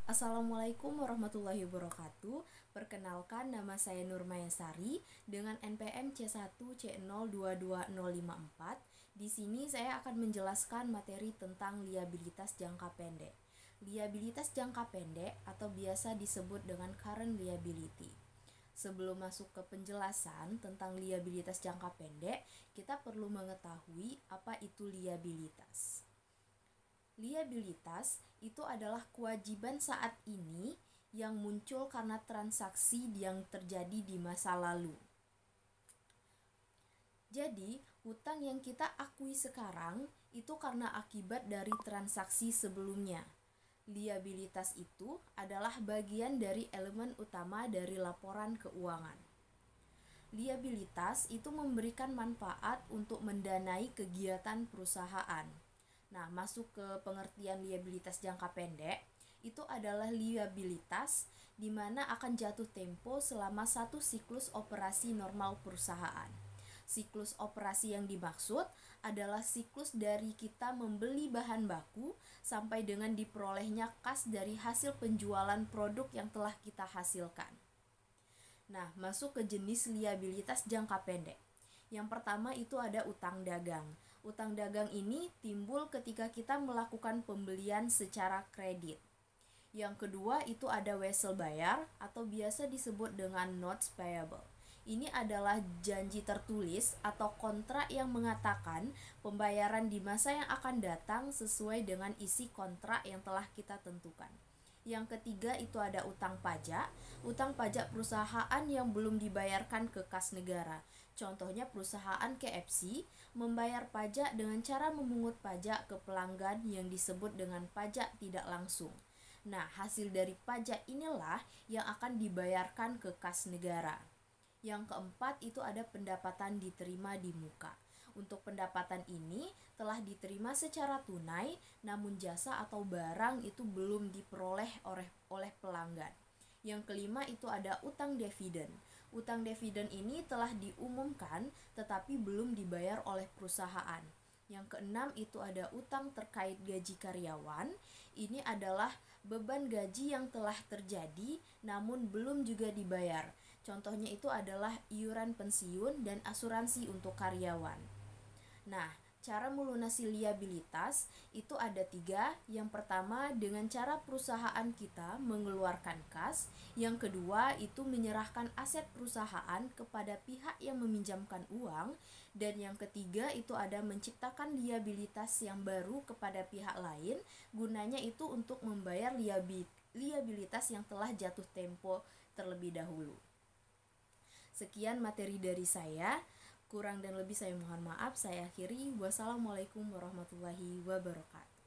Assalamualaikum warahmatullahi wabarakatuh. Perkenalkan, nama saya Nurmaya Sari dengan NPM C1C022054. Di sini saya akan menjelaskan materi tentang liabilitas jangka pendek. Liabilitas jangka pendek atau biasa disebut dengan current liability. Sebelum masuk ke penjelasan tentang liabilitas jangka pendek, kita perlu mengetahui apa itu liabilitas. Liabilitas itu adalah kewajiban saat ini yang muncul karena transaksi yang terjadi di masa lalu. Jadi, hutang yang kita akui sekarang itu karena akibat dari transaksi sebelumnya. Liabilitas itu adalah bagian dari elemen utama dari laporan keuangan. Liabilitas itu memberikan manfaat untuk mendanai kegiatan perusahaan. Nah, masuk ke pengertian liabilitas jangka pendek, itu adalah liabilitas di mana akan jatuh tempo selama satu siklus operasi normal perusahaan. Siklus operasi yang dimaksud adalah siklus dari kita membeli bahan baku sampai dengan diperolehnya kas dari hasil penjualan produk yang telah kita hasilkan. Nah, masuk ke jenis liabilitas jangka pendek. Yang pertama itu ada utang dagang. Utang dagang ini timbul ketika kita melakukan pembelian secara kredit. Yang kedua itu ada wesel bayar atau biasa disebut dengan notes payable. Ini adalah janji tertulis atau kontrak yang mengatakan pembayaran di masa yang akan datang sesuai dengan isi kontrak yang telah kita tentukan. Yang ketiga itu ada utang pajak. Utang pajak perusahaan yang belum dibayarkan ke kas negara. Contohnya perusahaan KFC membayar pajak dengan cara memungut pajak ke pelanggan yang disebut dengan pajak tidak langsung. Nah, hasil dari pajak inilah yang akan dibayarkan ke kas negara. Yang keempat itu ada pendapatan diterima di muka. Untuk pendapatan ini telah diterima secara tunai, namun jasa atau barang itu belum diperoleh oleh pelanggan. Yang kelima itu ada utang dividen. Utang dividen ini telah diumumkan tetapi belum dibayar oleh perusahaan. Yang keenam itu ada utang terkait gaji karyawan. Ini adalah beban gaji yang telah terjadi namun belum juga dibayar. Contohnya itu adalah iuran pensiun dan asuransi untuk karyawan. Nah, cara melunasi liabilitas itu ada 3. Yang pertama dengan cara perusahaan kita mengeluarkan kas. Yang kedua itu menyerahkan aset perusahaan kepada pihak yang meminjamkan uang. Dan yang ketiga itu ada menciptakan liabilitas yang baru kepada pihak lain. Gunanya itu untuk membayar liabilitas yang telah jatuh tempo terlebih dahulu. Sekian materi dari saya. Kurang dan lebih saya mohon maaf. Saya akhiri. Wassalamualaikum warahmatullahi wabarakatuh.